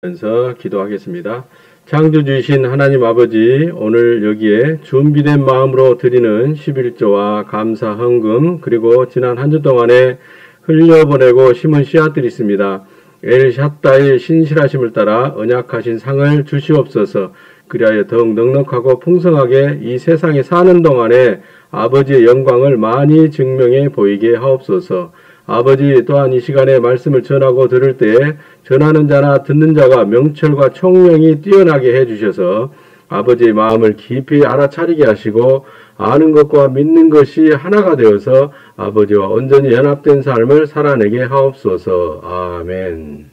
면서 기도하겠습니다. 창조주이신 하나님 아버지, 오늘 여기에 준비된 마음으로 드리는 11조와 감사 헌금, 그리고 지난 한 주 동안에 흘려보내고 심은 씨앗들이 있습니다. 엘샷다의 신실하심을 따라 언약하신 상을 주시옵소서. 그리하여 더욱 넉넉하고 풍성하게 이 세상에 사는 동안에 아버지의 영광을 많이 증명해 보이게 하옵소서. 아버지, 또한 이 시간에 말씀을 전하고 들을 때에 전하는 자나 듣는 자가 명철과 총명이 뛰어나게 해주셔서 아버지의 마음을 깊이 알아차리게 하시고 아는 것과 믿는 것이 하나가 되어서 아버지와 온전히 연합된 삶을 살아내게 하옵소서. 아멘.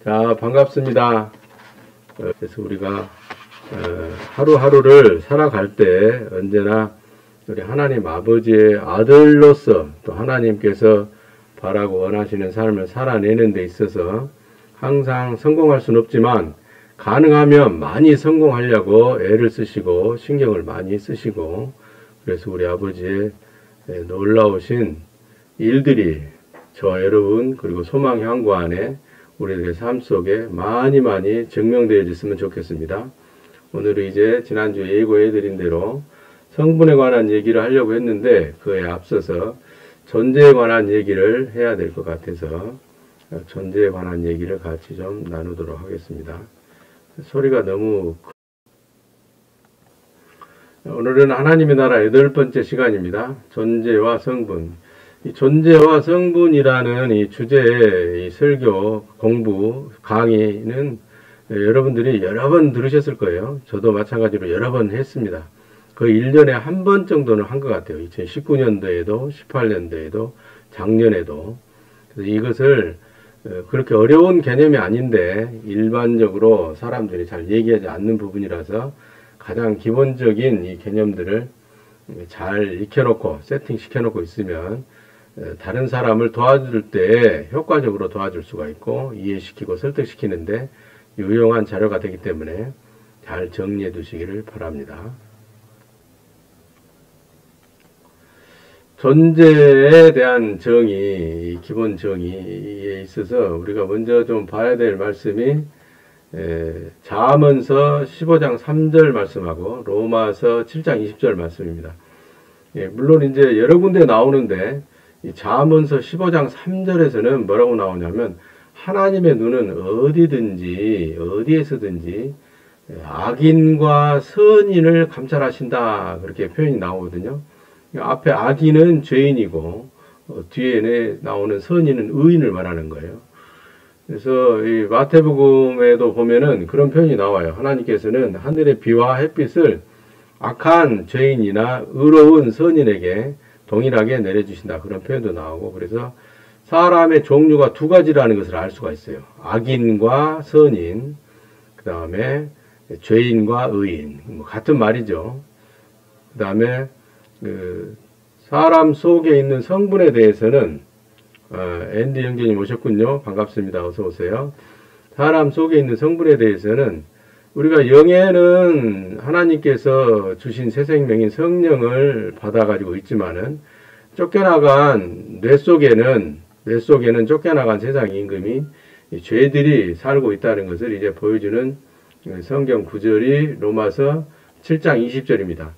자, 반갑습니다. 그래서 우리가 하루하루를 살아갈 때 언제나 우리 하나님 아버지의 아들로서 또 하나님께서 바라고 원하시는 삶을 살아내는 데 있어서 항상 성공할 수는 없지만 가능하면 많이 성공하려고 애를 쓰시고 신경을 많이 쓰시고, 그래서 우리 아버지의 놀라우신 일들이 저와 여러분 그리고 소망향구 안에 우리들의 삶 속에 많이 증명되어졌으면 좋겠습니다. 오늘은 이제 지난주에 예고해드린 대로 성분에 관한 얘기를 하려고 했는데 그에 앞서서 존재에 관한 얘기를 해야 될 것 같아서 존재에 관한 얘기를 같이 좀 나누도록 하겠습니다. 소리가 너무 오늘은 하나님의 나라 8번째 시간입니다. 존재와 성분. 이 존재와 성분이라는 이 주제의 이 설교, 공부, 강의는 여러분들이 여러 번 들으셨을 거예요. 저도 마찬가지로 여러 번 했습니다. 거의 1년에 한 번 정도는 한 것 같아요. 2019년도에도 18년도에도 작년에도. 그래서 이것을 그렇게 어려운 개념이 아닌데 일반적으로 사람들이 잘 얘기하지 않는 부분이라서 가장 기본적인 이 개념들을 잘 익혀놓고 세팅시켜놓고 있으면 다른 사람을 도와줄 때 효과적으로 도와줄 수가 있고 이해시키고 설득시키는데 유용한 자료가 되기 때문에 잘 정리해 두시기를 바랍니다. 존재에 대한 정의, 기본 정의에 있어서 우리가 먼저 좀 봐야 될 말씀이 잠언서 15장 3절 말씀하고 로마서 7장 20절 말씀입니다. 물론 이제 여러 군데 나오는데 이 잠언서 15장 3절에서는 뭐라고 나오냐면 하나님의 눈은 어디든지 어디에서든지 악인과 선인을 감찰하신다, 그렇게 표현이 나오거든요. 앞에 악인은 죄인이고 뒤에 나오는 선인은 의인을 말하는 거예요. 그래서 이 마태복음에도 보면은 그런 표현이 나와요. 하나님께서는 하늘의 비와 햇빛을 악한 죄인이나 의로운 선인에게 동일하게 내려주신다, 그런 표현도 나오고, 그래서 사람의 종류가 두 가지라는 것을 알 수가 있어요. 악인과 선인, 그 다음에 죄인과 의인, 같은 말이죠. 그 다음에 사람 속에 있는 성분에 대해서는 앤디 형제님 오셨군요. 반갑습니다. 어서 오세요. 사람 속에 있는 성분에 대해서는 우리가 영에는 하나님께서 주신 새 생명인 성령을 받아가지고 있지만은 쫓겨나간 뇌 속에는 쫓겨나간 세상 임금인 죄들이 살고 있다는 것을 이제 보여주는 성경 구절이 로마서 7장 20절입니다.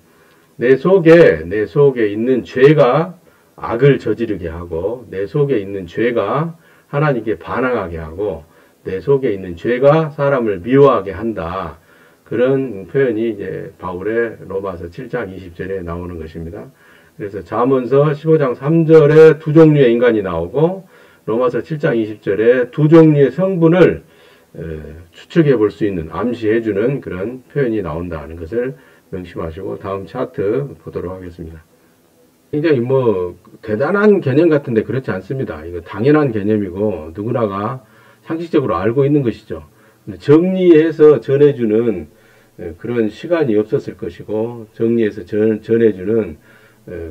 내 속에 있는 죄가 악을 저지르게 하고, 내 속에 있는 죄가 하나님께 반항하게 하고, 내 속에 있는 죄가 사람을 미워하게 한다. 그런 표현이 이제 바울의 로마서 7장 20절에 나오는 것입니다. 그래서 잠언서 15장 3절에 두 종류의 인간이 나오고, 로마서 7장 20절에 두 종류의 성분을 추측해 볼 수 있는, 암시해 주는 그런 표현이 나온다는 것을 명심하시고 다음 차트 보도록 하겠습니다. 굉장히 대단한 개념 같은데 그렇지 않습니다. 이거 당연한 개념이고 누구나가 상식적으로 알고 있는 것이죠. 근데 정리해서 전해주는 그런 시간이 없었을 것이고 정리해서 전해주는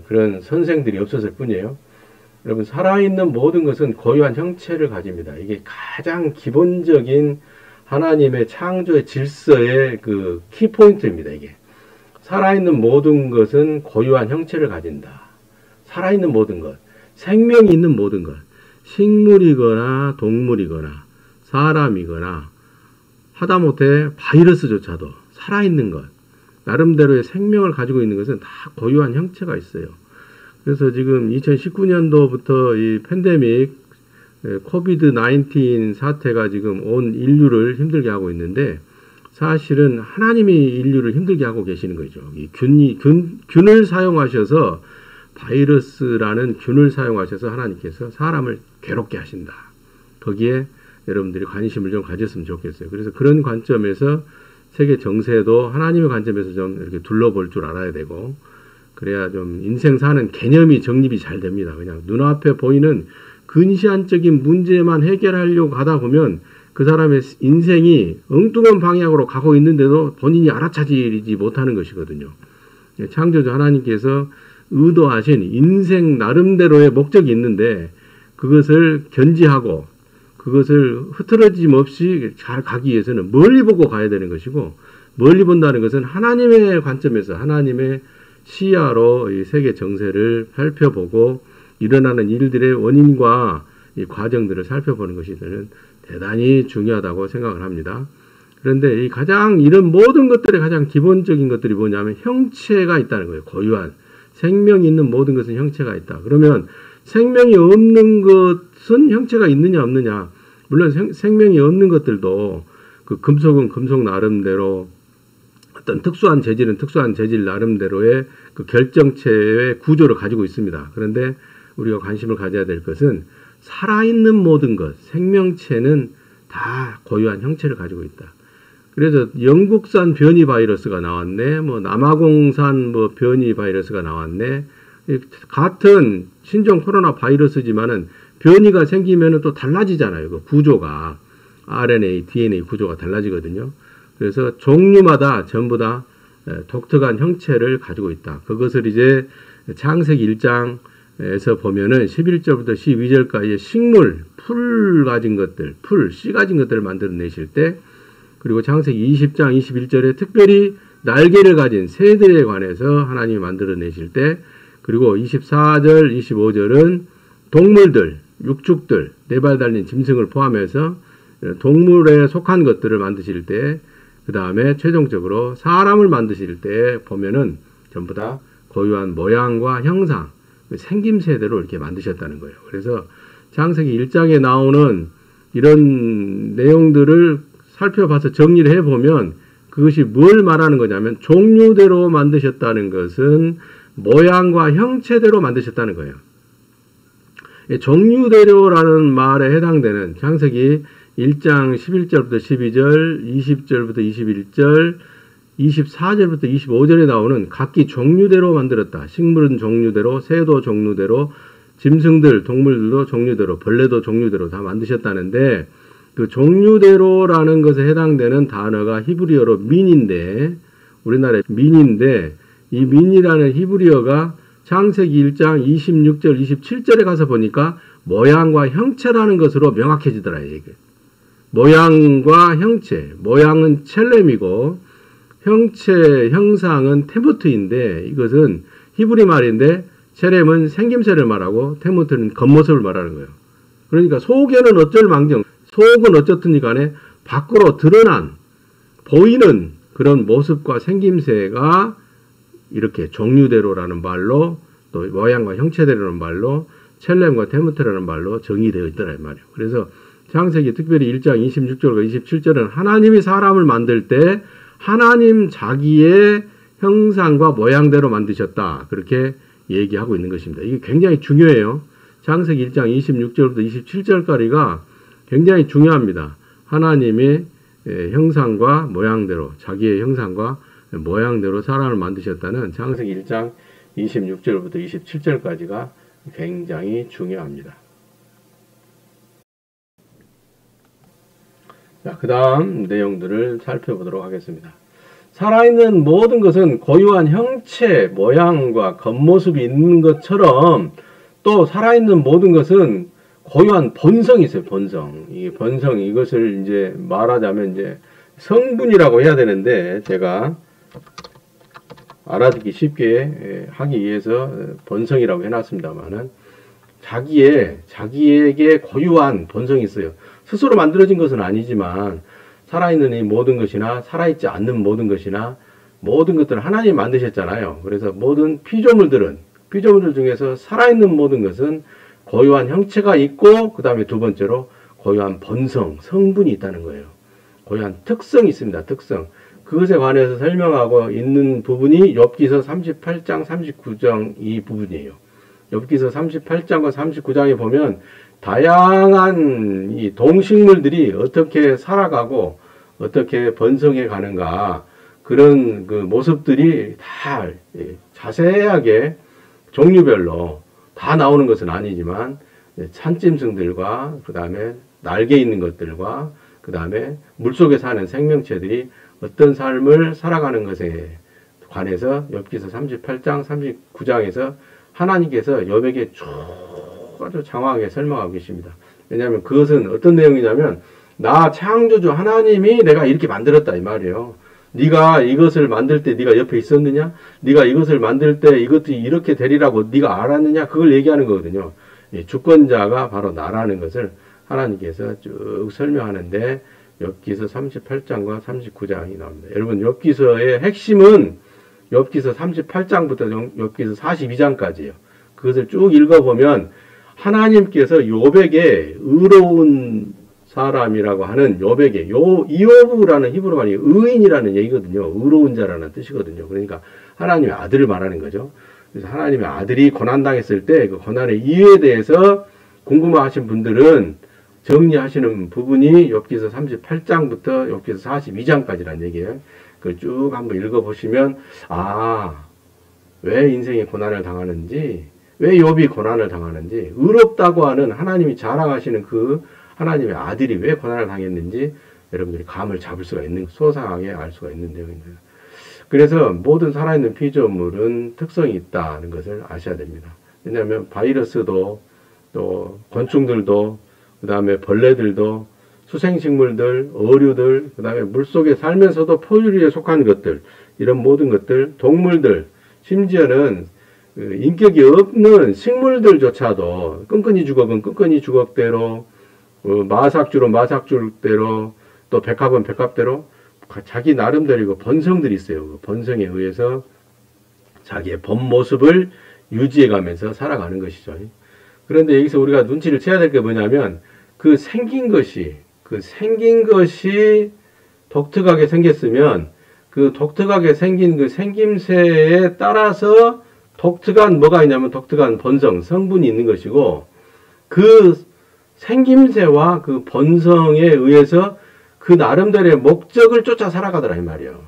그런 선생들이 없었을 뿐이에요. 여러분, 살아있는 모든 것은 고유한 형체를 가집니다. 이게 가장 기본적인 하나님의 창조의 질서의 그 키포인트입니다. 이게 살아있는 모든 것은 고유한 형체를 가진다. 살아있는 모든 것, 생명이 있는 모든 것, 식물이거나 동물이거나 사람이거나 하다못해 바이러스조차도 살아있는 것, 나름대로의 생명을 가지고 있는 것은 다 고유한 형체가 있어요. 그래서 지금 2019년도부터 이 팬데믹 코비드 19 사태가 지금 온 인류를 힘들게 하고 있는데, 사실은 하나님이 인류를 힘들게 하고 계시는 거죠. 이 균을 사용하셔서, 바이러스라는 균을 사용하셔서 하나님께서 사람을 괴롭게 하신다. 거기에 여러분들이 관심을 좀 가졌으면 좋겠어요. 그래서 그런 관점에서 세계 정세도 하나님의 관점에서 좀 이렇게 둘러볼 줄 알아야 되고, 그래야 좀 인생 사는 개념이 정립이 잘 됩니다. 그냥 눈앞에 보이는 근시안적인 문제만 해결하려고 가다 보면 그 사람의 인생이 엉뚱한 방향으로 가고 있는데도 본인이 알아차리지 못하는 것이거든요. 창조주 하나님께서 의도하신 인생 나름대로의 목적이 있는데, 그것을 견지하고 그것을 흐트러짐 없이 잘 가기 위해서는 멀리 보고 가야 되는 것이고, 멀리 본다는 것은 하나님의 관점에서, 하나님의 시야로 이 세계 정세를 살펴보고 일어나는 일들의 원인과 이 과정들을 살펴보는 것이 저는 대단히 중요하다고 생각을 합니다. 그런데 이 가장 이런 모든 것들의 가장 기본적인 것들이 뭐냐면 형체가 있다는 거예요. 고유한 생명이 있는 모든 것은 형체가 있다. 그러면 생명이 없는 것은 형체가 있느냐 없느냐. 물론 생명이 없는 것들도 그 금속은 금속 나름대로, 어떤 특수한 재질은 특수한 재질 나름대로의 그 결정체의 구조를 가지고 있습니다. 그런데 우리가 관심을 가져야 될 것은 살아있는 모든 것, 생명체는 다 고유한 형체를 가지고 있다. 그래서 영국산 변이 바이러스가 나왔네, 뭐 남아공산 뭐 변이 바이러스가 나왔네. 같은 신종 코로나 바이러스지만은 변이가 생기면은 또 달라지잖아요. 그 구조가 RNA, DNA 구조가 달라지거든요. 그래서 종류마다 전부 다 독특한 형체를 가지고 있다. 그것을 이제 창세기 1장에서 보면은 11절부터 12절까지 식물, 풀 가진 것들, 씨 가진 것들을 만들어내실 때, 그리고 창세기 20장 21절에 특별히 날개를 가진 새들에 관해서 하나님이 만들어내실 때, 그리고 24절, 25절은 동물들, 육축들, 네 발 달린 짐승을 포함해서 동물에 속한 것들을 만드실 때, 그 다음에 최종적으로 사람을 만드실 때 보면은 전부 다 고유한 모양과 형상, 생김새대로 이렇게 만드셨다는 거예요. 그래서 창세기 1장에 나오는 이런 내용들을 살펴봐서 정리를 해보면 그것이 뭘 말하는 거냐면, 종류대로 만드셨다는 것은 모양과 형체대로 만드셨다는 거예요. 종류대로라는 말에 해당되는 창세기 1장 11절부터 12절, 20절부터 21절, 24절부터 25절에 나오는 각기 종류대로 만들었다. 식물은 종류대로, 새도 종류대로, 짐승들, 동물들도 종류대로, 벌레도 종류대로 다 만드셨다는데, 그 종류대로라는 것에 해당되는 단어가 히브리어로 민인데, 우리나라의 민인데, 이 민이라는 히브리어가 창세기 1장 26절, 27절에 가서 보니까 모양과 형체라는 것으로 명확해지더라, 이게. 모양과 형체, 모양은 첼렘이고 형체, 형상은 테무트인데, 이것은 히브리 말인데 첼렘은 생김새를 말하고 테무트는 겉모습을 말하는 거예요. 그러니까 속에는 어쩔 망정, 속은 어쨌든지 간에 밖으로 드러난, 보이는 그런 모습과 생김새가 이렇게 종류대로라는 말로, 또 모양과 형체대로라는 말로, 첼렘과 테무트라는 말로 정의되어 있더라 이 말이에요. 그래서 창세기 특별히 1장 26절과 27절은 하나님이 사람을 만들 때 하나님 자기의 형상과 모양대로 만드셨다, 그렇게 얘기하고 있는 것입니다. 이게 굉장히 중요해요. 창세기 1장 26절부터 27절까지가 굉장히 중요합니다. 하나님의 형상과 모양대로, 자기의 형상과 모양대로 사람을 만드셨다는 창세기 1장 26절부터 27절까지가 굉장히 중요합니다. 자, 그 다음 내용들을 살펴보도록 하겠습니다. 살아있는 모든 것은 고유한 형체, 모양과 겉모습이 있는 것처럼, 또 살아있는 모든 것은 고유한 본성이 있어요. 본성. 이 본성, 이것을 이제 말하자면 이제 성분이라고 해야 되는데, 제가 알아듣기 쉽게 하기 위해서 본성이라고 해놨습니다만은, 자기에게 고유한 본성이 있어요. 스스로 만들어진 것은 아니지만 살아있는 이 모든 것이나 살아있지 않는 모든 것이나 모든 것들을 하나님이 만드셨잖아요. 그래서 모든 피조물들 중에서 살아있는 모든 것은 고유한 형체가 있고 그 다음에 두 번째로 고유한 본성, 성분이 있다는 거예요. 고유한 특성이 있습니다. 특성. 그것에 관해서 설명하고 있는 부분이 욥기서 38장, 39장 이 부분이에요. 욥기서 38장과 39장에 보면 다양한 이 동식물들이 어떻게 살아가고 어떻게 번성해 가는가 그런 그 모습들이 다 자세하게 종류별로 다 나오는 것은 아니지만 산짐승들과 그 다음에 날개 있는 것들과 그 다음에 물속에 사는 생명체들이 어떤 삶을 살아가는 것에 관해서 욥기서 38장, 39장에서 하나님께서 욥에게 쭉 아주 장황하게 설명하고 계십니다. 왜냐하면 그것은 어떤 내용이냐면 나 창조주 하나님이 내가 이렇게 만들었다 이 말이에요. 네가 이것을 만들 때 네가 옆에 있었느냐? 네가 이것을 만들 때 이것도 이렇게 되리라고 네가 알았느냐? 그걸 얘기하는 거거든요. 주권자가 바로 나라는 것을 하나님께서 쭉 설명하는데 욥기서 38장과 39장이 나옵니다. 여러분 욥기서의 핵심은 욥기서 38장부터 욥기서 42장까지예요. 그것을 쭉 읽어보면 하나님께서 욥에게 의로운 사람이라고 하는 욥에게 이호브라는 히브리 말이 의인이라는 얘기거든요. 의로운 자라는 뜻이거든요. 그러니까 하나님의 아들을 말하는 거죠. 그래서 하나님의 아들이 고난당했을 때 그 고난의 이유에 대해서 궁금하신 분들은 정리하시는 부분이 욥기서 38장부터 욥기서 42장까지라는 얘기예요. 그걸 쭉 한번 읽어보시면 왜 인생이 고난을 당하는지 왜 욥이 고난을 당하는지 의롭다고 하는 하나님이 자랑하시는 그 하나님의 아들이 왜 고난을 당했는지 여러분들이 감을 잡을 수가 있는 소상하게 알 수가 있는 내용입니다. 그래서 모든 살아있는 피조물은 특성이 있다는 것을 아셔야 됩니다. 왜냐하면 바이러스도 또 곤충들도 그 다음에 벌레들도 수생식물들, 어류들, 그 다음에 물속에 살면서도 포유류에 속한 것들 이런 모든 것들, 동물들 심지어는 인격이 없는 식물들조차도 끈끈이 주걱은 끈끈이 주걱대로 마삭주로 마삭주대로 또 백합은 백합대로 자기 나름대로 번성들이 있어요. 그 번성에 의해서 자기의 본 모습을 유지해 가면서 살아가는 것이죠. 그런데 여기서 우리가 눈치를 채야 될 게 뭐냐면 그 생긴 것이 독특하게 생겼으면 그 독특하게 생긴 그 생김새에 따라서 독특한 뭐가 있냐면 독특한 본성, 성분이 있는 것이고 그 생김새와 그 본성에 의해서 그 나름대로의 목적을 쫓아 살아가더라 이 말이에요.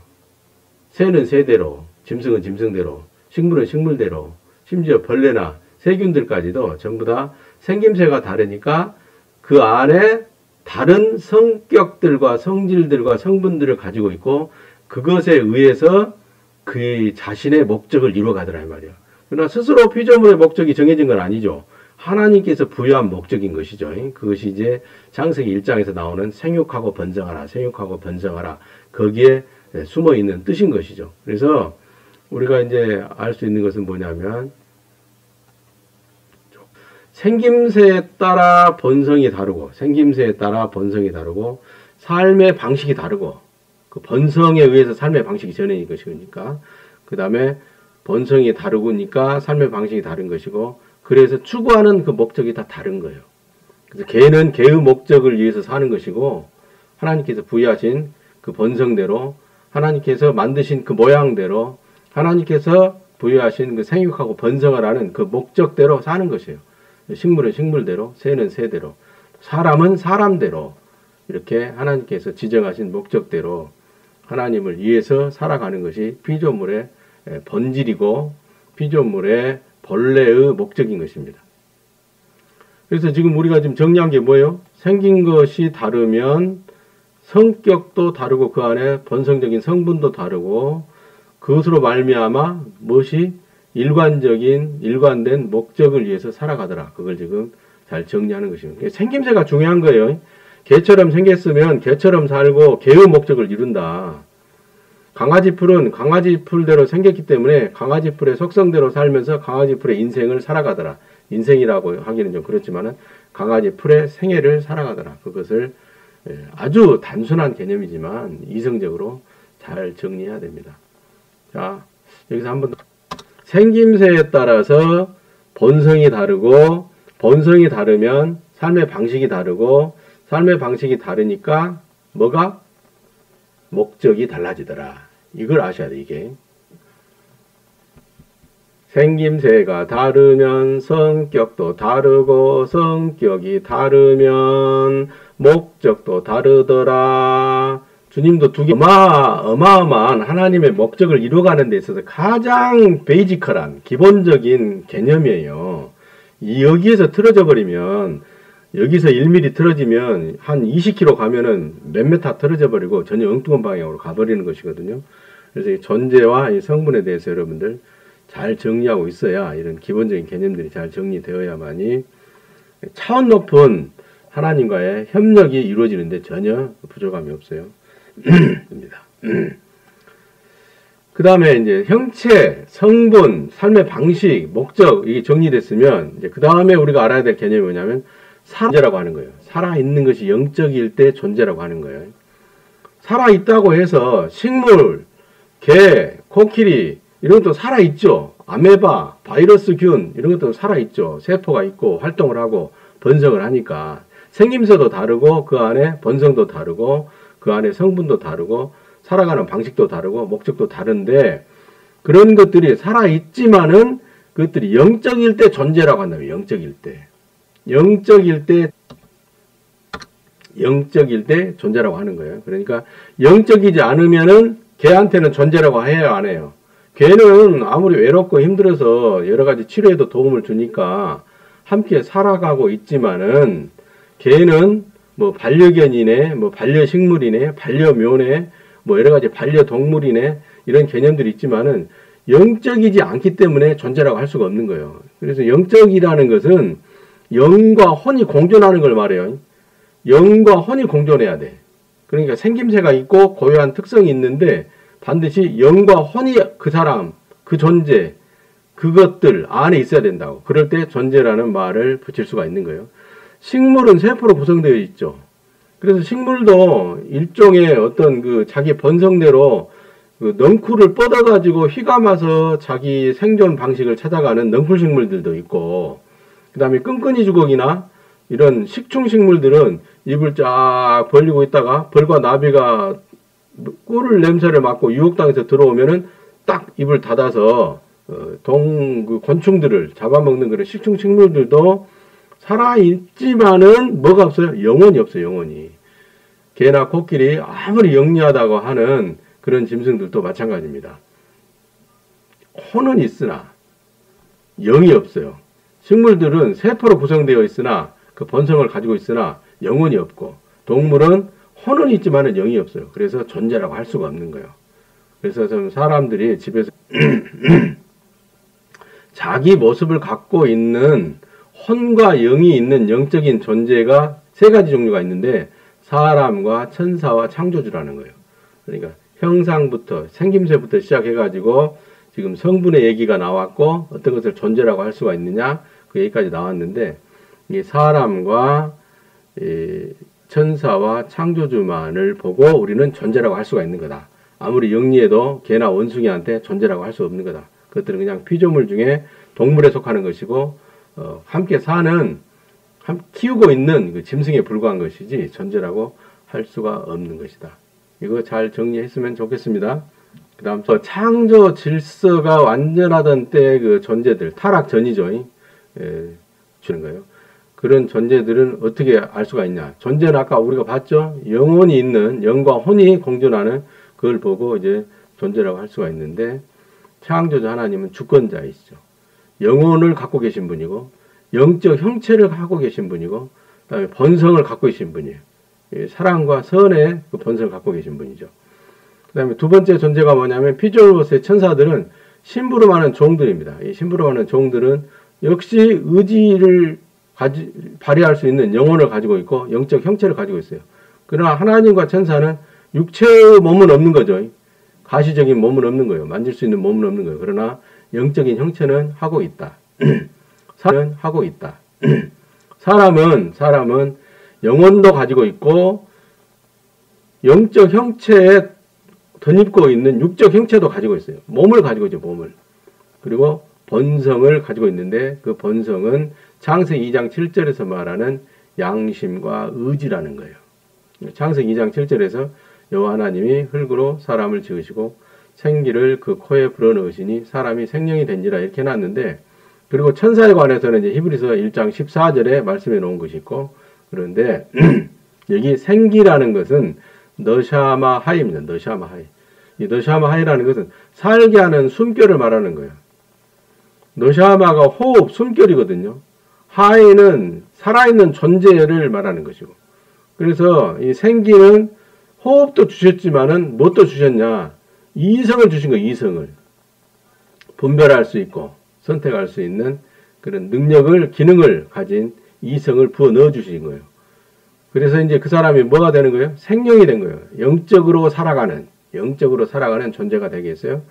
새는 새대로, 짐승은 짐승대로, 식물은 식물대로, 심지어 벌레나 세균들까지도 전부 다 생김새가 다르니까 그 안에 다른 성격들과 성질들과 성분들을 가지고 있고 그것에 의해서 그 자신의 목적을 이루어가더라 이 말이에요. 그러나 스스로 피조물의 목적이 정해진 건 아니죠. 하나님께서 부여한 목적인 것이죠. 그것이 이제 창세기 1장에서 나오는 생육하고 번성하라, 생육하고 번성하라. 거기에 숨어 있는 뜻인 것이죠. 그래서 우리가 이제 알 수 있는 것은 뭐냐면 생김새에 따라 번성이 다르고, 생김새에 따라 번성이 다르고, 삶의 방식이 다르고, 그 번성에 의해서 삶의 방식이 전해진 것이니까, 그 다음에 번성이 다르니까 삶의 방식이 다른 것이고, 그래서 추구하는 그 목적이 다 다른 거예요. 그래서 개는 개의 목적을 위해서 사는 것이고, 하나님께서 부여하신 그 번성대로, 하나님께서 만드신 그 모양대로, 하나님께서 부여하신 그 생육하고 번성을 하는 그 목적대로 사는 것이에요. 식물은 식물대로, 새는 새대로, 사람은 사람대로, 이렇게 하나님께서 지정하신 목적대로 하나님을 위해서 살아가는 것이 피조물의 본질이고 피조물의 본래의 목적인 것입니다. 그래서 지금 우리가 지금 정리한 게 뭐예요? 생긴 것이 다르면 성격도 다르고 그 안에 본성적인 성분도 다르고 그것으로 말미암아 무엇이 일관된 목적을 위해서 살아가더라. 그걸 지금 잘 정리하는 것입니다. 생김새가 중요한 거예요. 개처럼 생겼으면 개처럼 살고 개의 목적을 이룬다. 강아지 풀은 강아지 풀대로 생겼기 때문에 강아지 풀의 속성대로 살면서 강아지 풀의 인생을 살아가더라. 인생이라고 하기는 좀 그렇지만은 강아지 풀의 생애를 살아가더라. 그것을 아주 단순한 개념이지만 이성적으로 잘 정리해야 됩니다. 자, 여기서 한번 생김새에 따라서 본성이 다르고, 본성이 다르면 삶의 방식이 다르고, 삶의 방식이 다르니까 뭐가? 목적이 달라지더라. 이걸 아셔야 돼, 이게. 생김새가 다르면 성격도 다르고, 성격이 다르면 목적도 다르더라. 주님도 어마어마한 하나님의 목적을 이루어가는 데 있어서 가장 베이지컬한 기본적인 개념이에요. 여기에서 틀어져 버리면, 여기서 1mm 틀어지면 한 20km 가면은 몇 메타 틀어져 버리고 전혀 엉뚱한 방향으로 가버리는 것이거든요. 그래서 이 존재와 이 성분에 대해서 여러분들 잘 정리하고 있어야, 이런 기본적인 개념들이 잘 정리되어야만이 차원 높은 하나님과의 협력이 이루어지는데 전혀 부족함이 없어요. 입니다. 그 다음에 이제 형체, 성분, 삶의 방식, 목적, 이게 정리됐으면, 이제 그 다음에 우리가 알아야 될 개념이 뭐냐면, 존재라고 하는 거예요. 살아있는 것이 영적일 때 존재라고 하는 거예요. 살아있다고 해서 식물, 개, 코끼리, 이런 것도 살아있죠. 아메바, 바이러스균, 이런 것도 살아있죠. 세포가 있고, 활동을 하고, 번성을 하니까. 생김새도 다르고, 그 안에 번성도 다르고, 그 안에 성분도 다르고, 살아가는 방식도 다르고, 목적도 다른데, 그런 것들이 살아있지만은, 그것들이 영적일 때 존재라고 한다고요. 영적일 때. 영적일 때 존재라고 하는 거예요. 그러니까, 영적이지 않으면은, 걔한테는 존재라고 해요, 안 해요? 걔는 아무리 외롭고 힘들어서 여러 가지 치료에도 도움을 주니까, 함께 살아가고 있지만은, 걔는 뭐 반려견이네, 뭐 반려식물이네, 반려묘네, 뭐 여러 가지 반려동물이네, 이런 개념들이 있지만은 영적이지 않기 때문에 존재라고 할 수가 없는 거예요. 그래서 영적이라는 것은 영과 혼이 공존하는 걸 말해요. 영과 혼이 공존해야 돼. 그러니까 생김새가 있고 고유한 특성이 있는데 반드시 영과 혼이 그 사람, 그 존재, 그것들 안에 있어야 된다고. 그럴 때 존재라는 말을 붙일 수가 있는 거예요. 식물은 세포로 구성되어 있죠. 그래서 식물도 일종의 어떤 그 자기 번성대로 그 넝쿨을 뻗어가지고 휘감아서 자기 생존 방식을 찾아가는 넝쿨 식물들도 있고, 그 다음에 끈끈이 주걱이나 이런 식충 식물들은 입을 쫙 벌리고 있다가 벌과 나비가 꿀을 냄새를 맡고 유혹당해서 들어오면은 딱 입을 닫아서 그 곤충들을 잡아먹는 그런 식충 식물들도 살아있지만은 뭐가 없어요? 영혼이 없어요. 영혼이. 개나 코끼리 아무리 영리하다고 하는 그런 짐승들도 마찬가지입니다. 혼은 있으나 영이 없어요. 식물들은 세포로 구성되어 있으나 그 본성을 가지고 있으나 영혼이 없고, 동물은 혼은 있지만은 영이 없어요. 그래서 존재라고 할 수가 없는 거예요. 그래서 좀 사람들이 집에서 자기 모습을 갖고 있는 혼과 영이 있는 영적인 존재가 세 가지 종류가 있는데, 사람과 천사와 창조주라는 거예요. 그러니까 형상부터 생김새부터 시작해가지고 지금 성분의 얘기가 나왔고, 어떤 것을 존재라고 할 수가 있느냐 그 얘기까지 나왔는데, 이 사람과 이 천사와 창조주만을 보고 우리는 존재라고 할 수가 있는 거다. 아무리 영리해도 개나 원숭이한테 존재라고 할 수 없는 거다. 그것들은 그냥 피조물 중에 동물에 속하는 것이고, 함께 사는, 키우고 있는 그 짐승에 불과한 것이지 존재라고 할 수가 없는 것이다. 이거 잘 정리했으면 좋겠습니다. 그 다음, 창조 질서가 완전하던 때 그 존재들, 타락 전이죠. 주는 거예요. 그런 존재들은 어떻게 알 수가 있냐. 존재는 아까 우리가 봤죠? 영혼이 있는, 영과 혼이 공존하는 그걸 보고 이제 존재라고 할 수가 있는데, 창조주 하나님은 주권자이시죠. 영혼을 갖고 계신 분이고, 영적 형체를 갖고 계신 분이고, 그다음에 본성을 갖고 계신 분이에요. 사랑과 선의 그 본성을 갖고 계신 분이죠. 그 다음에 두 번째 존재가 뭐냐면, 피조로서의 천사들은 심부름하는 종들입니다. 이 심부름하는 종들은 역시 의지를 발휘할 수 있는 영혼을 가지고 있고, 영적 형체를 가지고 있어요. 그러나 하나님과 천사는 육체의 몸은 없는 거죠. 가시적인 몸은 없는 거예요. 만질 수 있는 몸은 없는 거예요. 그러나 영적인 형체는 하고 있다. 사는 하고 있다. 사람은 영혼도 가지고 있고 영적 형체에 덧입고 있는 육적 형체도 가지고 있어요. 몸을 가지고 있죠. 몸을. 그리고 본성을 가지고 있는데 그 본성은 창세기 2장 7절에서 말하는 양심과 의지라는 거예요. 창세기 2장 7절에서 여호와 하나님이 흙으로 사람을 지으시고 생기를 그 코에 불어넣으시니 사람이 생명이 된지라 이렇게 해놨는데, 그리고 천사에 관해서는 이제 히브리서 1장 14절에 말씀해 놓은 것이 있고, 그런데 여기 생기라는 것은 너샤마 하이입니다. 너샤마 하이. 이 너샤마 하이라는 것은 살게 하는 숨결을 말하는 거예요. 너샤마가 호흡, 숨결이거든요. 하이는 살아있는 존재를 말하는 것이고. 그래서 이 생기는 호흡도 주셨지만은 뭣도 주셨냐? 이성을 주신 거예요. 이성을. 분별할 수 있고 선택할 수 있는 그런 능력을, 기능을 가진 이성을 부어 넣어 주신 거예요. 그래서 이제 그 사람이 뭐가 되는 거예요? 생명이 된 거예요. 영적으로 살아가는 존재가 되겠어요.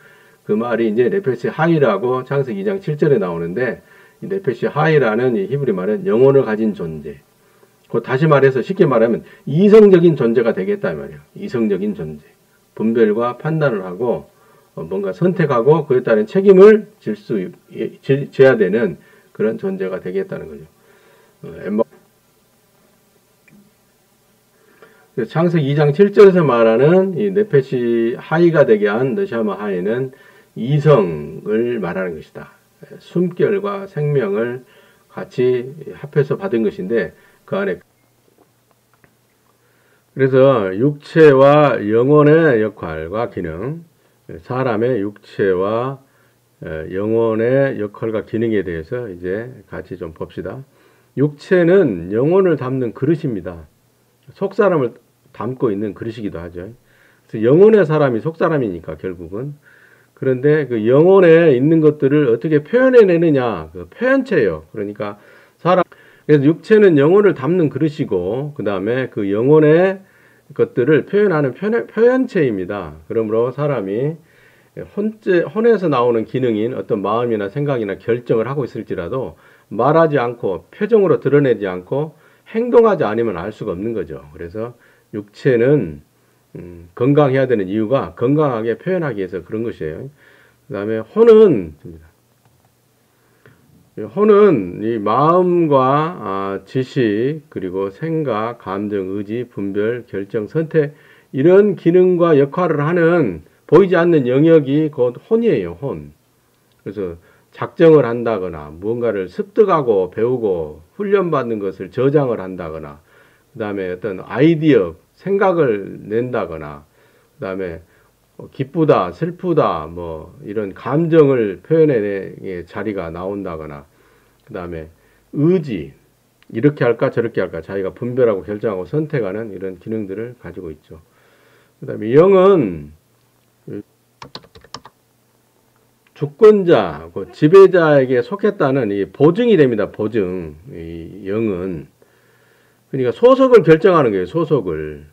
그 말이 이제 네페시 하이라고 창세기 2장 7절에 나오는데, 이 네페시 하이라는 이 히브리 말은 영혼을 가진 존재. 그 다시 말해서 쉽게 말하면 이성적인 존재가 되겠다 이 말이에요. 이성적인 존재. 분별과 판단을 하고 뭔가 선택하고 그에 따른 책임을 져야 되는 그런 존재가 되겠다는 거죠. 창세기 2장 7절에서 말하는 이 네페시 하이가 되게 한 너샤마 하이는 이성을 말하는 것이다. 숨결과 생명을 같이 합해서 받은 것인데, 그 안에 그래서 육체와 영혼의 역할과 기능, 사람의 육체와 영혼의 역할과 기능에 대해서 이제 같이 좀 봅시다. 육체는 영혼을 담는 그릇입니다. 속사람을 담고 있는 그릇이기도 하죠. 그래서 영혼의 사람이 속사람이니까 결국은. 그런데 그 영혼에 있는 것들을 어떻게 표현해내느냐, 그 표현체예요. 그러니까 그래서 육체는 영혼을 담는 그릇이고, 그 다음에 그 영혼의 것들을 표현하는 표현체입니다. 그러므로 사람이 혼에서 나오는 기능인 어떤 마음이나 생각이나 결정을 하고 있을지라도 말하지 않고 표정으로 드러내지 않고 행동하지 않으면 알 수가 없는 거죠. 그래서 육체는 건강해야 되는 이유가 건강하게 표현하기 위해서 그런 것이에요. 그 다음에 혼은 이 마음과 지식, 그리고 생각, 감정, 의지, 분별, 결정, 선택, 이런 기능과 역할을 하는 보이지 않는 영역이 곧 혼이에요. 혼. 그래서 작정을 한다거나 무언가를 습득하고 배우고 훈련받는 것을 저장을 한다거나, 그 다음에 어떤 아이디어, 생각을 낸다거나, 그 다음에 기쁘다, 슬프다, 뭐 이런 감정을 표현의 자리가 나온다거나, 그 다음에 의지, 이렇게 할까 저렇게 할까 자기가 분별하고 결정하고 선택하는 이런 기능들을 가지고 있죠. 그 다음에 영은 주권자, 지배자에게 속했다는 이 보증이 됩니다. 보증. 이 영은. 그러니까 소속을 결정하는 거예요. 소속을.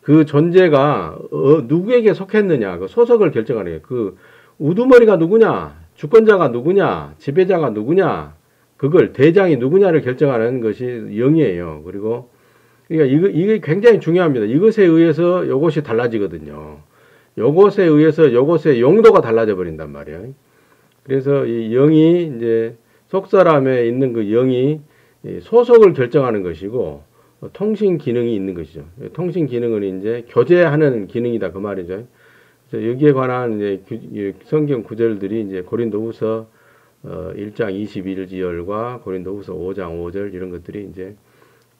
그 존재가 누구에게 속했느냐, 그 소속을 결정하는 거예요. 그 우두머리가 누구냐, 주권자가 누구냐, 지배자가 누구냐, 그걸 대장이 누구냐를 결정하는 것이 영이에요. 그리고 그러니까 이게 굉장히 중요합니다. 이것에 의해서 이것이 달라지거든요. 요것에 의해서 요것의 용도가 달라져 버린단 말이에요. 그래서 이 영이 이제 속사람에 있는 그 영이 소속을 결정하는 것이고 통신 기능이 있는 것이죠. 통신 기능은 이제 교제하는 기능이다 그 말이죠. 여기에 관한 이제 성경 구절들이 이제 고린도후서 1장 21절과 고린도후서 5장 5절 이런 것들이 이제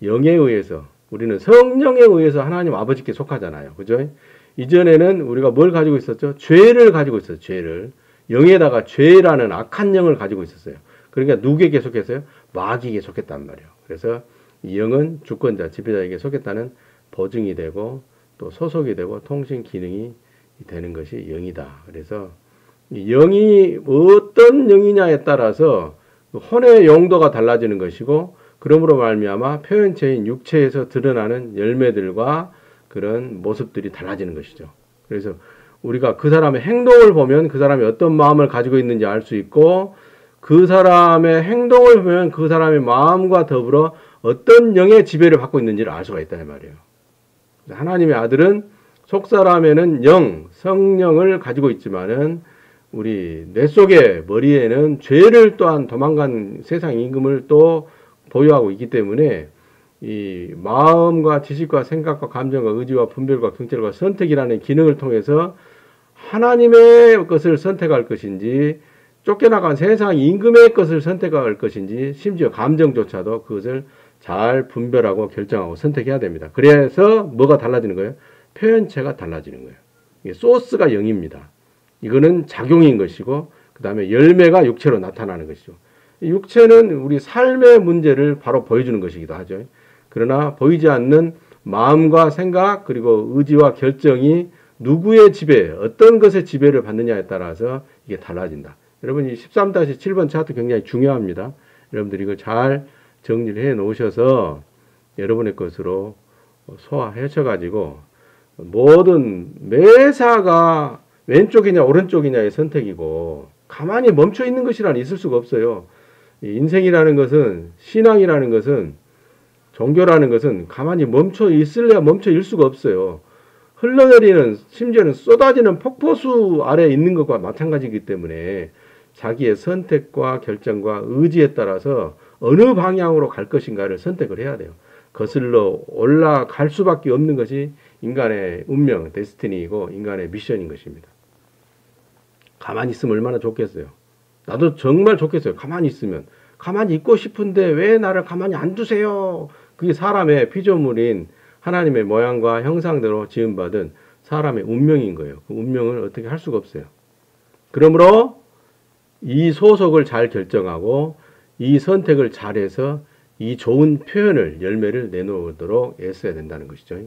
영에 의해서, 우리는 성령에 의해서 하나님 아버지께 속하잖아요. 그죠? 이전에는 우리가 뭘 가지고 있었죠? 죄를 가지고 있었어요. 죄를. 영에다가 죄라는 악한 영을 가지고 있었어요. 그러니까 누구에게 속했어요? 마귀에게 속했단 말이에요. 그래서 이 영은 주권자, 지배자에게 속했다는 보증이 되고 또 소속이 되고 통신 기능이 되는 것이 영이다. 그래서 영이 어떤 영이냐에 따라서 혼의 용도가 달라지는 것이고, 그러므로 말미암아 표현체인 육체에서 드러나는 열매들과 그런 모습들이 달라지는 것이죠. 그래서 우리가 그 사람의 행동을 보면 그 사람이 어떤 마음을 가지고 있는지 알 수 있고, 그 사람의 행동을 보면 그 사람의 마음과 더불어 어떤 영의 지배를 받고 있는지를 알 수가 있다 이 말이에요. 하나님의 아들은 속사람에는 영, 성령을 가지고 있지만은 우리 뇌 속에 머리에는 죄를 또한 도망간 세상 임금을 또 보유하고 있기 때문에 이 마음과 지식과 생각과 감정과 의지와 분별과 경찰과 선택이라는 기능을 통해서 하나님의 것을 선택할 것인지 쫓겨나간 세상 임금의 것을 선택할 것인지 심지어 감정조차도 그것을 잘 분별하고 결정하고 선택해야 됩니다. 그래서 뭐가 달라지는 거예요? 표현체가 달라지는 거예요. 이게 소스가 영입니다. 이거는 작용인 것이고 그 다음에 열매가 육체로 나타나는 것이죠. 육체는 우리 삶의 문제를 바로 보여주는 것이기도 하죠. 그러나 보이지 않는 마음과 생각 그리고 의지와 결정이 누구의 지배, 어떤 것의 지배를 받느냐에 따라서 이게 달라진다. 여러분 이 13-7번 차트 굉장히 중요합니다. 여러분들이 이걸 잘 정리를 해 놓으셔서 여러분의 것으로 소화하셔가지고 모든 매사가 왼쪽이냐 오른쪽이냐의 선택이고 가만히 멈춰 있는 것이란 있을 수가 없어요. 인생이라는 것은 신앙이라는 것은 종교라는 것은 가만히 멈춰 있을래야 멈춰 있을 수가 없어요. 흘러내리는 심지어는 쏟아지는 폭포수 아래에 있는 것과 마찬가지이기 때문에 자기의 선택과 결정과 의지에 따라서 어느 방향으로 갈 것인가를 선택을 해야 돼요. 거슬러 올라갈 수밖에 없는 것이 인간의 운명, 데스티니이고 인간의 미션인 것입니다. 가만히 있으면 얼마나 좋겠어요. 나도 정말 좋겠어요. 가만히 있으면. 가만히 있고 싶은데 왜 나를 가만히 안 두세요? 그게 사람의 피조물인 하나님의 모양과 형상대로 지음받은 사람의 운명인 거예요. 그 운명을 어떻게 할 수가 없어요. 그러므로 이 소속을 잘 결정하고 이 선택을 잘해서 이 좋은 표현을 열매를 내놓도록 애써야 된다는 것이죠.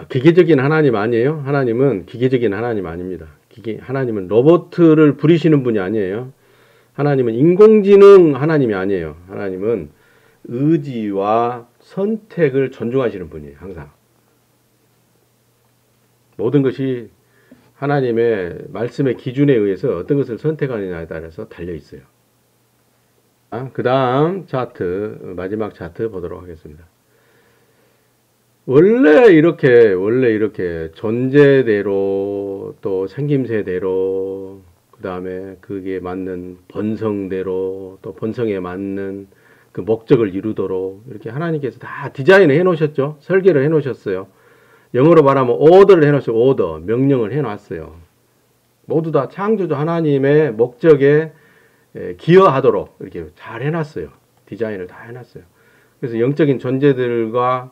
기계적인 하나님 아니에요. 하나님은 기계적인 하나님 아닙니다. 하나님은 로봇을 부리시는 분이 아니에요. 하나님은 인공지능 하나님이 아니에요. 하나님은 의지와 선택을 존중하시는 분이에요. 항상. 모든 것이 하나님의 말씀의 기준에 의해서 어떤 것을 선택하느냐에 따라서 달려 있어요. 그 다음 차트, 마지막 차트 보도록 하겠습니다. 원래 이렇게 존재대로 또 생김새대로 그 다음에 그게 맞는 본성대로 또 본성에 맞는 그 목적을 이루도록 이렇게 하나님께서 다 디자인을 해 놓으셨죠. 설계를 해 놓으셨어요. 영어로 말하면 오더를 해 놓으셨어요. 오더, 명령을 해 놨어요. 모두 다 창조주 하나님의 목적에 기여하도록 이렇게 잘 해놨어요. 디자인을 다 해놨어요. 그래서 영적인 존재들과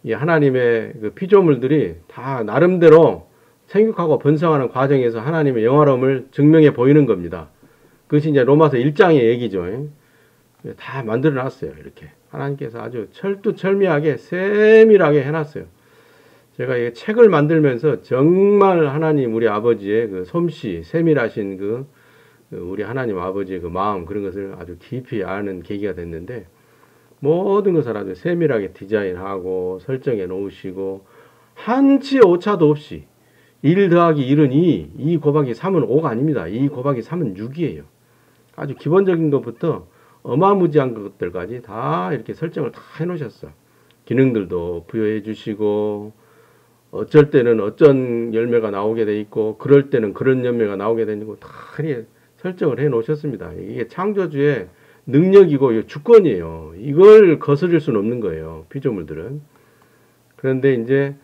이 하나님의 그 피조물들이 다 나름대로 생육하고 번성하는 과정에서 하나님의 영화로움을 증명해 보이는 겁니다. 그것이 이제 로마서 1장의 얘기죠. 다 만들어 놨어요. 이렇게 하나님께서 아주 철두철미하게 세밀하게 해놨어요. 제가 이 책을 만들면서 정말 하나님 우리 아버지의 그 솜씨, 세밀하신 그 우리 하나님 아버지의 그 마음 그런 것을 아주 깊이 아는 계기가 됐는데 모든 것을 아주 세밀하게 디자인하고 설정해 놓으시고 한치 오차도 없이 1 더하기 1은 2 곱하기 3은 5가 아닙니다. 2 곱하기 3은 6이에요. 아주 기본적인 것부터 어마무지한 것들까지 다 이렇게 설정을 다 해놓으셨어. 기능들도 부여해 주시고 어쩔 때는 어쩐 열매가 나오게 돼 있고 그럴 때는 그런 열매가 나오게 되고 다 설정을 해 놓으셨습니다. 이게 창조주의 능력이고 주권이에요. 이걸 거스릴 수는 없는 거예요. 피조물들은. 그런데 이제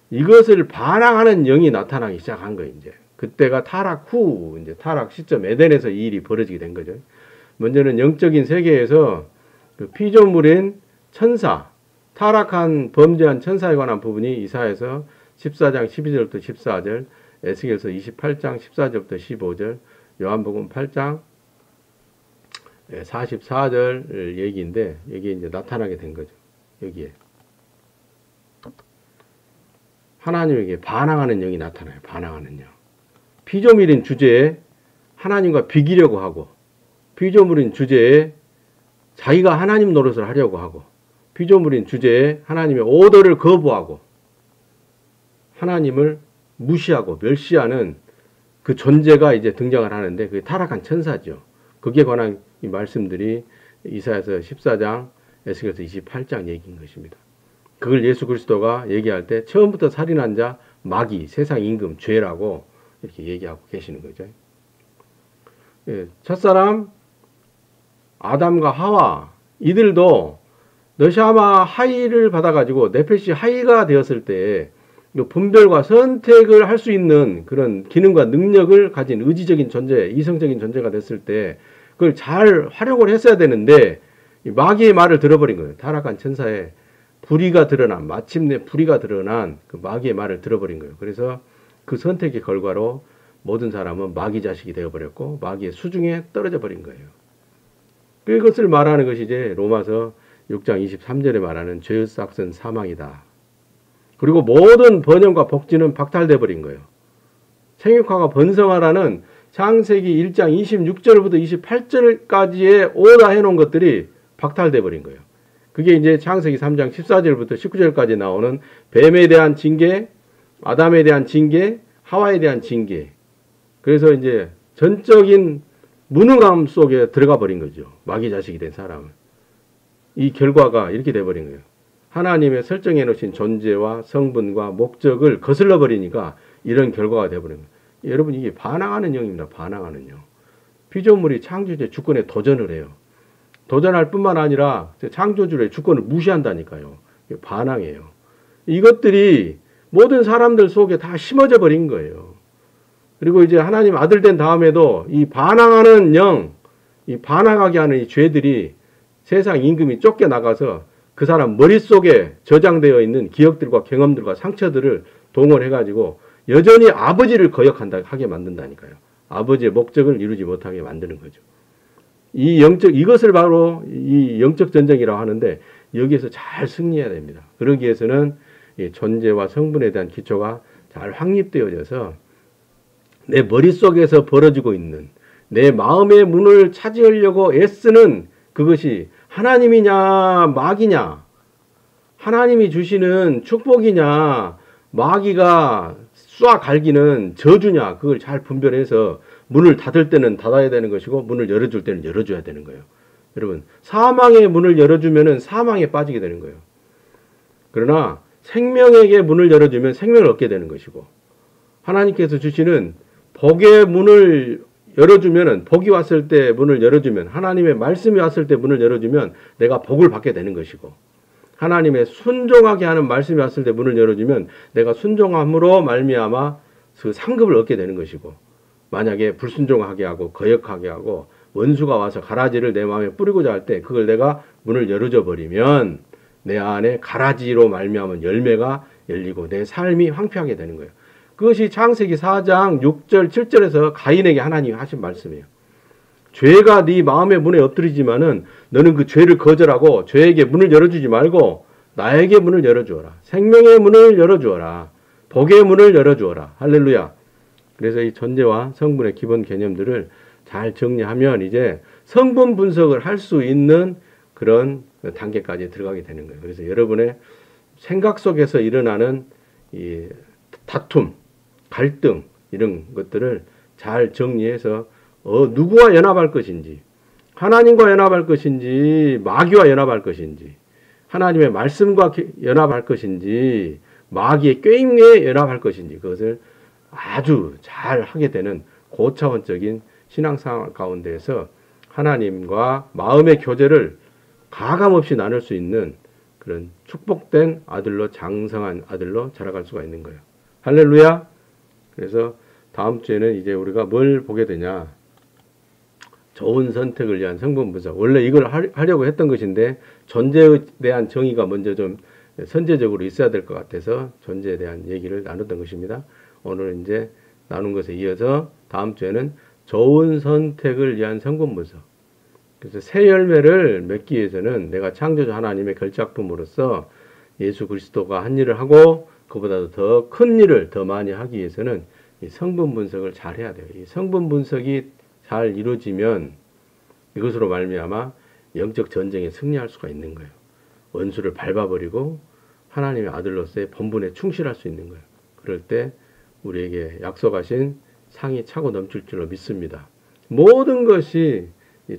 이것을 반항하는 영이 나타나기 시작한 거예요. 이제 그때가 타락 후 이제 타락 시점 에덴에서 이 일이 벌어지게 된 거죠. 먼저는 영적인 세계에서 그 피조물인 천사, 타락한 범죄한 천사에 관한 부분이 이사야서 14장 12절부터 14절, 에스겔서 28장 14절부터 15절, 요한복음 8장 44절 얘기인데 여기에 이제 나타나게 된 거죠. 여기에 하나님에게 반항하는 영이 나타나요. 반항하는 영. 피조물인 주제에 하나님과 비기려고 하고 피조물인 주제에 자기가 하나님 노릇을 하려고 하고 피조물인 주제에 하나님의 오더를 거부하고 하나님을 무시하고 멸시하는 그 존재가 이제 등장을 하는데 그 타락한 천사죠. 거기에 관한 이 말씀들이 이사야서 14장, 에스겔서 28장 얘기인 것입니다. 그걸 예수 그리스도가 얘기할 때 처음부터 살인한 자, 마귀, 세상 임금, 죄라고 이렇게 얘기하고 계시는 거죠. 예, 첫사람 아담과 하와 이들도 너샤마 하이를 받아가지고 네페시 하이가 되었을 때 분별과 선택을 할 수 있는 그런 기능과 능력을 가진 의지적인 존재, 이성적인 존재가 됐을 때 그걸 잘 활용을 했어야 되는데 마귀의 말을 들어버린 거예요. 타락한 천사의 불의가 드러난, 마침내 불의가 드러난 그 마귀의 말을 들어버린 거예요. 그래서 그 선택의 결과로 모든 사람은 마귀 자식이 되어버렸고 마귀의 수중에 떨어져 버린 거예요. 그것을 말하는 것이 이제 로마서 6장 23절에 말하는 죄의 싹은 사망이다. 그리고 모든 번영과 복지는 박탈돼 버린 거예요. 생육화가 번성하라는 창세기 1장 26절부터 28절까지의 오다 해놓은 것들이 박탈돼 버린 거예요. 그게 이제 창세기 3장 14절부터 19절까지 나오는 뱀에 대한 징계, 아담에 대한 징계, 하와에 대한 징계. 그래서 이제 전적인 무능함 속에 들어가 버린 거죠. 마귀 자식이 된 사람은. 이 결과가 이렇게 돼버린 거예요. 하나님의 설정해 놓으신 존재와 성분과 목적을 거슬러 버리니까 이런 결과가 돼버린 거예요. 여러분 이게 반항하는 영입니다. 반항하는 영. 피조물이 창조주의 주권에 도전을 해요. 도전할 뿐만 아니라 창조주의 주권을 무시한다니까요. 반항해요. 이것들이 모든 사람들 속에 다 심어져 버린 거예요. 그리고 이제 하나님 아들 된 다음에도 이 반항하는 영, 이 반항하게 하는 이 죄들이 세상 임금이 쫓겨나가서 그 사람 머릿속에 저장되어 있는 기억들과 경험들과 상처들을 동원해가지고 여전히 아버지를 거역하게 만든다니까요. 아버지의 목적을 이루지 못하게 만드는 거죠. 이것을 바로 이 영적 전쟁이라고 하는데 여기에서 잘 승리해야 됩니다. 그러기 위해서는 이 존재와 성분에 대한 기초가 잘 확립되어져서 내 머릿속에서 벌어지고 있는 내 마음의 문을 차지하려고 애쓰는 그것이 하나님이냐 마귀냐, 하나님이 주시는 축복이냐 마귀가 쏴 갈기는 저주냐, 그걸 잘 분별해서 문을 닫을 때는 닫아야 되는 것이고 문을 열어줄 때는 열어줘야 되는 거예요. 여러분 사망의 문을 열어주면 사망에 빠지게 되는 거예요. 그러나 생명에게 문을 열어주면 생명을 얻게 되는 것이고 하나님께서 주시는 복의 문을 열어주면 복이 왔을 때 문을 열어주면 하나님의 말씀이 왔을 때 문을 열어주면 내가 복을 받게 되는 것이고 하나님의 순종하게 하는 말씀이 왔을 때 문을 열어주면 내가 순종함으로 말미암아 그 상급을 얻게 되는 것이고 만약에 불순종하게 하고 거역하게 하고 원수가 와서 가라지를 내 마음에 뿌리고자 할 때 그걸 내가 문을 열어줘 버리면 내 안에 가라지로 말미암은 열매가 열리고 내 삶이 황폐하게 되는 거예요. 그것이 창세기 4장 6절 7절에서 가인에게 하나님이 하신 말씀이에요. 죄가 네 마음의 문에 엎드리지만은 너는 그 죄를 거절하고 죄에게 문을 열어주지 말고 나에게 문을 열어주어라. 생명의 문을 열어주어라. 복의 문을 열어주어라. 할렐루야. 그래서 이 존재와 성분의 기본 개념들을 잘 정리하면 이제 성분 분석을 할 수 있는 그런 단계까지 들어가게 되는 거예요. 그래서 여러분의 생각 속에서 일어나는 이 다툼, 갈등 이런 것들을 잘 정리해서 누구와 연합할 것인지, 하나님과 연합할 것인지, 마귀와 연합할 것인지, 하나님의 말씀과 연합할 것인지, 마귀의 꾀임에 연합할 것인지 그것을 아주 잘 하게 되는 고차원적인 신앙생활 가운데에서 하나님과 마음의 교제를 가감없이 나눌 수 있는 그런 축복된 아들로 장성한 아들로 자라갈 수가 있는 거예요. 할렐루야. 그래서 다음 주에는 이제 우리가 뭘 보게 되냐. 좋은 선택을 위한 성분 분석. 원래 이걸 하려고 했던 것인데 존재에 대한 정의가 먼저 좀 선제적으로 있어야 될 것 같아서 존재에 대한 얘기를 나눴던 것입니다. 오늘 이제 나눈 것에 이어서 다음 주에는 좋은 선택을 위한 성분 분석. 그래서 새 열매를 맺기 위해서는 내가 창조주 하나님의 결작품으로서 예수 그리스도가 한 일을 하고 그보다도 더 큰 일을 더 많이 하기 위해서는 이 성분 분석을 잘 해야 돼요. 이 성분 분석이 잘 이루어지면 이것으로 말미암아 영적 전쟁에 승리할 수가 있는 거예요. 원수를 밟아버리고 하나님의 아들로서의 본분에 충실할 수 있는 거예요. 그럴 때 우리에게 약속하신 상이 차고 넘칠 줄로 믿습니다. 모든 것이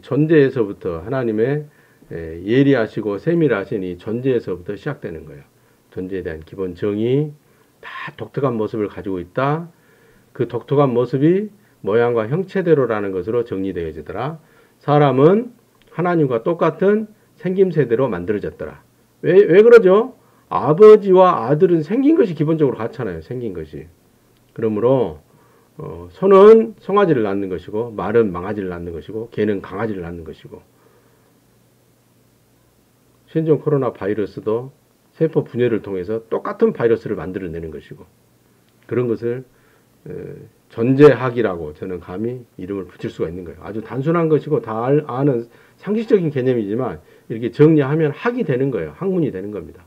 존재에서부터 하나님의 예리하시고 세밀하신 이 존재에서부터 시작되는 거예요. 존재에 대한 기본 정의, 다 독특한 모습을 가지고 있다. 그 독특한 모습이 모양과 형체대로라는 것으로 정리되어지더라. 사람은 하나님과 똑같은 생김새대로 만들어졌더라. 왜 그러죠? 아버지와 아들은 생긴 것이 기본적으로 같잖아요. 생긴 것이. 그러므로 소는 송아지를 낳는 것이고 말은 망아지를 낳는 것이고 개는 강아지를 낳는 것이고 신종 코로나 바이러스도 세포 분열을 통해서 똑같은 바이러스를 만들어내는 것이고 그런 것을 존재학이라고 저는 감히 이름을 붙일 수가 있는 거예요. 아주 단순한 것이고 다 아는 상식적인 개념이지만 이렇게 정리하면 학이 되는 거예요. 학문이 되는 겁니다.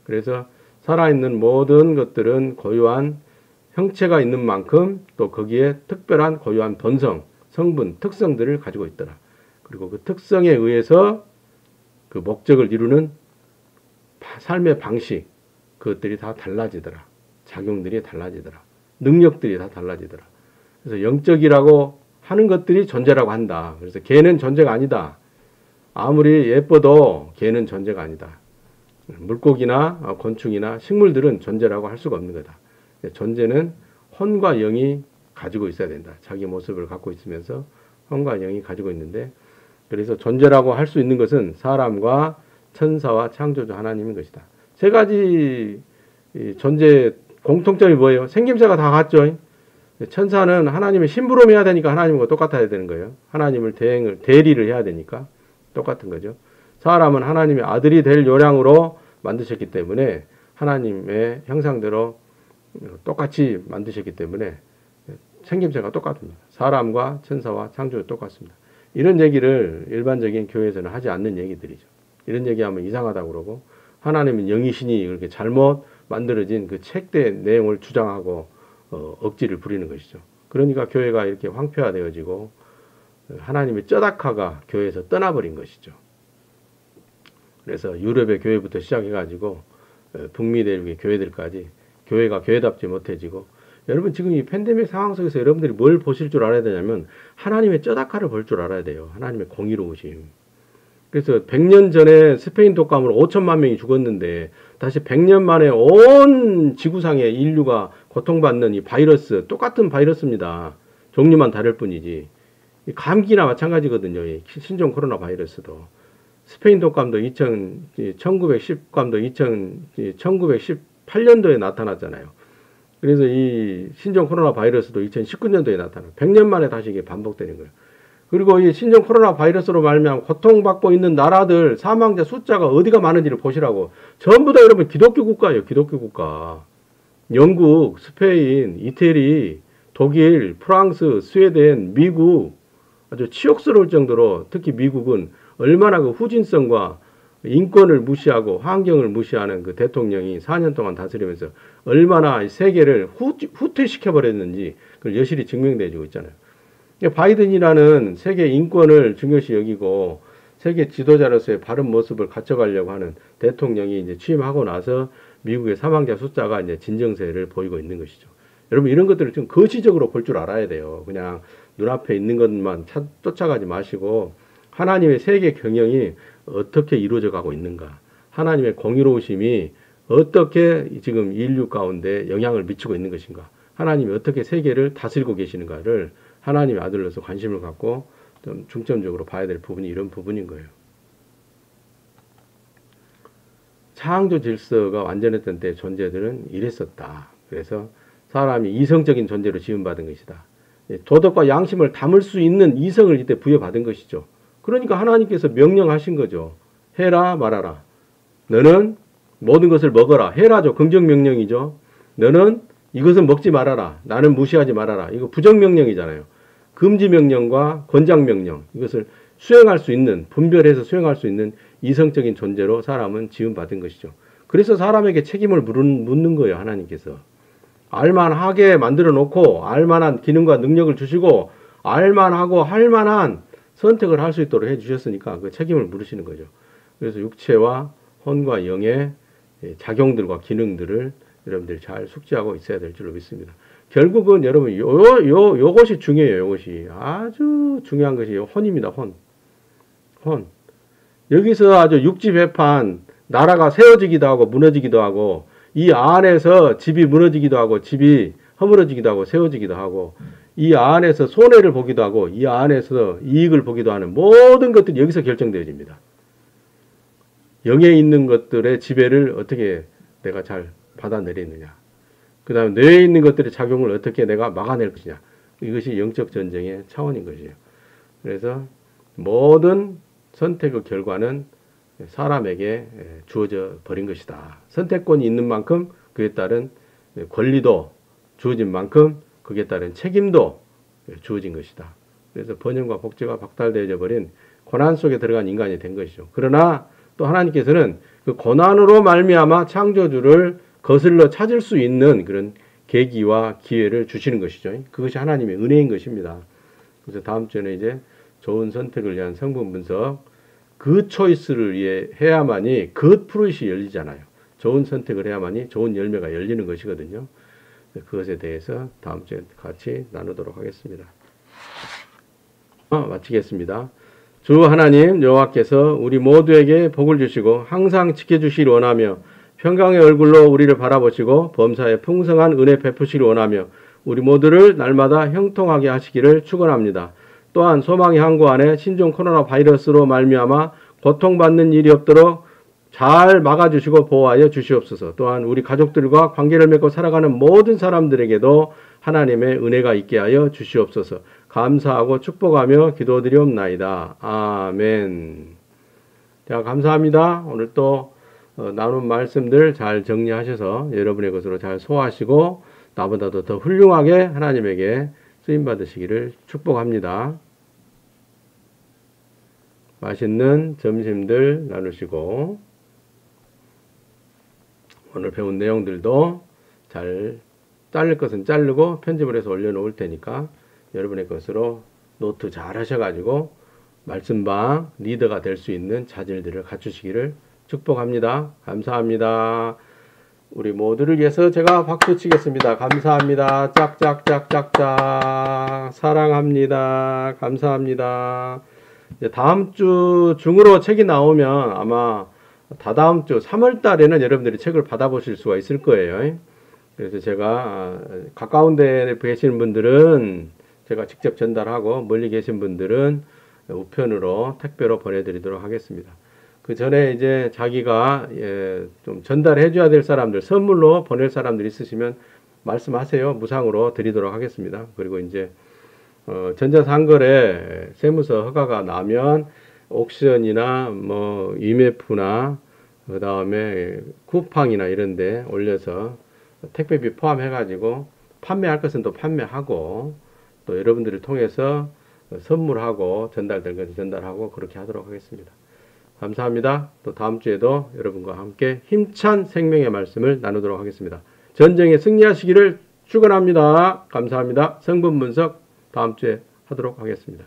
그래서 살아있는 모든 것들은 고유한 형체가 있는 만큼 또 거기에 특별한 고유한 본성, 성분, 특성들을 가지고 있더라. 그리고 그 특성에 의해서 그 목적을 이루는 삶의 방식, 그것들이 다 달라지더라. 작용들이 달라지더라. 능력들이 다 달라지더라. 그래서 영적이라고 하는 것들이 존재라고 한다. 그래서 개는 존재가 아니다. 아무리 예뻐도 개는 존재가 아니다. 물고기나 곤충이나 식물들은 존재라고 할 수가 없는 거다. 존재는 혼과 영이 가지고 있어야 된다. 자기 모습을 갖고 있으면서 혼과 영이 가지고 있는데 그래서 존재라고 할 수 있는 것은 사람과 천사와 창조주 하나님인 것이다. 세 가지 존재 공통점이 뭐예요? 생김새가 다 같죠. 천사는 하나님의 심부름 해야 되니까 하나님과 똑같아야 되는 거예요. 하나님을 대리를 해야 되니까 똑같은 거죠. 사람은 하나님의 아들이 될 요량으로 만드셨기 때문에 하나님의 형상대로 똑같이 만드셨기 때문에 생김새가 똑같습니다. 사람과 천사와 창조주 똑같습니다. 이런 얘기를 일반적인 교회에서는 하지 않는 얘기들이죠. 이런 얘기하면 이상하다고 그러고 하나님은 영이시니 그렇게 잘못 만들어진 그 책대 내용을 주장하고 억지를 부리는 것이죠. 그러니까 교회가 이렇게 황폐화되어지고 하나님의 쩌다카가 교회에서 떠나버린 것이죠. 그래서 유럽의 교회부터 시작해가지고 북미 대륙의 교회들까지 교회가 교회답지 못해지고 여러분 지금 이 팬데믹 상황 속에서 여러분들이 뭘 보실 줄 알아야 되냐면 하나님의 쩌다카를 볼 줄 알아야 돼요. 하나님의 공의로우심. 그래서 100년 전에 스페인 독감으로 5천만 명이 죽었는데 다시 100년 만에 온 지구상의 인류가 고통받는 이 바이러스, 똑같은 바이러스입니다. 종류만 다를 뿐이지. 감기나 마찬가지거든요. 이 신종 코로나 바이러스도. 스페인 독감도 1918년도에 나타났잖아요. 그래서 이 신종 코로나 바이러스도 2019년도에 나타나요. 100년 만에 다시 이게 반복되는 거예요. 그리고 이 신종 코로나 바이러스로 말미암아 고통받고 있는 나라들 사망자 숫자가 어디가 많은지를 보시라고. 전부 다 여러분 기독교 국가예요. 기독교 국가. 영국, 스페인, 이태리, 독일, 프랑스, 스웨덴, 미국 아주 치욕스러울 정도로 특히 미국은 얼마나 그 후진성과 인권을 무시하고 환경을 무시하는 그 대통령이 4년 동안 다스리면서 얼마나 세계를 후퇴시켜버렸는지 그걸 여실히 증명되어지고 있잖아요. 바이든이라는 세계 인권을 중요시 여기고 세계 지도자로서의 바른 모습을 갖춰가려고 하는 대통령이 이제 취임하고 나서 미국의 사망자 숫자가 이제 진정세를 보이고 있는 것이죠. 여러분 이런 것들을 좀 거시적으로 볼 줄 알아야 돼요. 그냥 눈앞에 있는 것만 쫓아가지 마시고 하나님의 세계 경영이 어떻게 이루어져 가고 있는가, 하나님의 공의로우심이 어떻게 지금 인류 가운데 영향을 미치고 있는 것인가, 하나님이 어떻게 세계를 다스리고 계시는가를 하나님의 아들로서 관심을 갖고 좀 중점적으로 봐야 될 부분이 이런 부분인 거예요. 창조 질서가 완전했던 때 존재들은 이랬었다. 그래서 사람이 이성적인 존재로 지음받은 것이다. 도덕과 양심을 담을 수 있는 이성을 이때 부여받은 것이죠. 그러니까 하나님께서 명령하신 거죠. 해라 말아라. 너는 모든 것을 먹어라. 해라죠. 긍정명령이죠. 너는 이것은 먹지 말아라. 나는 무시하지 말아라. 이거 부정명령이잖아요. 금지명령과 권장명령. 이것을 수행할 수 있는, 분별해서 수행할 수 있는 이성적인 존재로 사람은 지음받은 것이죠. 그래서 사람에게 책임을 묻는 거예요. 하나님께서. 알만하게 만들어 놓고 알만한 기능과 능력을 주시고 알만하고 할만한 선택을 할 수 있도록 해주셨으니까 그 책임을 물으시는 거죠. 그래서 육체와 혼과 영의 작용들과 기능들을 여러분들이 잘 숙지하고 있어야 될 줄로 믿습니다. 결국은 여러분 요것이 중요해요. 요것이 아주 중요한 것이 혼입니다. 혼. 여기서 아주 육지배판 나라가 세워지기도 하고 무너지기도 하고 이 안에서 집이 무너지기도 하고 집이 허물어지기도 하고 세워지기도 하고 이 안에서 손해를 보기도 하고 이 안에서 이익을 보기도 하는 모든 것들이 여기서 결정되어집니다. 영에 있는 것들의 지배를 어떻게 내가 잘 받아내리느냐. 그 다음에 뇌에 있는 것들의 작용을 어떻게 내가 막아낼 것이냐. 이것이 영적 전쟁의 차원인 것이에요. 그래서 모든 선택의 결과는 사람에게 주어져 버린 것이다. 선택권이 있는 만큼 그에 따른 권리도 주어진 만큼 그에 따른 책임도 주어진 것이다. 그래서 번영과 복제가 박탈되어 버린 고난 속에 들어간 인간이 된 것이죠. 그러나 또 하나님께서는 그 고난으로 말미암아 창조주를 거슬러 찾을 수 있는 그런 계기와 기회를 주시는 것이죠. 그것이 하나님의 은혜인 것입니다. 그래서 다음 주에는 이제 좋은 선택을 위한 성분 분석, 그 초이스를 해야만이 그 프루it이 열리잖아요. 좋은 선택을 해야만이 좋은 열매가 열리는 것이거든요. 그것에 대해서 다음 주에 같이 나누도록 하겠습니다. 마치겠습니다. 주 하나님 여호와께서 우리 모두에게 복을 주시고 항상 지켜주시길 원하며 평강의 얼굴로 우리를 바라보시고 범사에 풍성한 은혜 베푸시길 원하며 우리 모두를 날마다 형통하게 하시기를 축원합니다. 또한 소망의 항구 안에 신종 코로나 바이러스로 말미암아 고통받는 일이 없도록 잘 막아주시고 보호하여 주시옵소서. 또한 우리 가족들과 관계를 맺고 살아가는 모든 사람들에게도 하나님의 은혜가 있게 하여 주시옵소서. 감사하고 축복하며 기도드리옵나이다. 아멘. 자, 감사합니다. 오늘 또 나눈 말씀들 잘 정리하셔서 여러분의 것으로 잘 소화하시고 나보다도 더 훌륭하게 하나님에게 쓰임받으시기를 축복합니다. 맛있는 점심들 나누시고 오늘 배운 내용들도 잘 자를 것은 자르고 편집을 해서 올려놓을 테니까 여러분의 것으로 노트 잘 하셔가지고 말씀방 리더가 될 수 있는 자질들을 갖추시기를 축복합니다. 감사합니다. 우리 모두를 위해서 제가 박수 치겠습니다. 감사합니다. 짝짝짝짝짝 사랑합니다. 감사합니다. 다음 주 중으로 책이 나오면 아마 다다음 주 3월 달에는 여러분들이 책을 받아보실 수가 있을 거예요. 그래서 제가 가까운 데 계시는 분들은 제가 직접 전달하고 멀리 계신 분들은 우편으로 택배로 보내드리도록 하겠습니다. 그 전에 이제 자기가 좀 전달해 줘야 될 사람들, 선물로 보낼 사람들 있으시면 말씀하세요. 무상으로 드리도록 하겠습니다. 그리고 이제 전자상거래 세무서 허가가 나면 옥션이나 뭐 IMF나 그 다음에 쿠팡이나 이런 데 올려서 택배비 포함해 가지고 판매할 것은 또 판매하고 또 여러분들을 통해서 선물하고 전달될 것은 전달하고 그렇게 하도록 하겠습니다. 감사합니다. 또 다음 주에도 여러분과 함께 힘찬 생명의 말씀을 나누도록 하겠습니다. 전쟁에 승리하시기를 축원합니다. 감사합니다. 성분 분석 다음 주에 하도록 하겠습니다.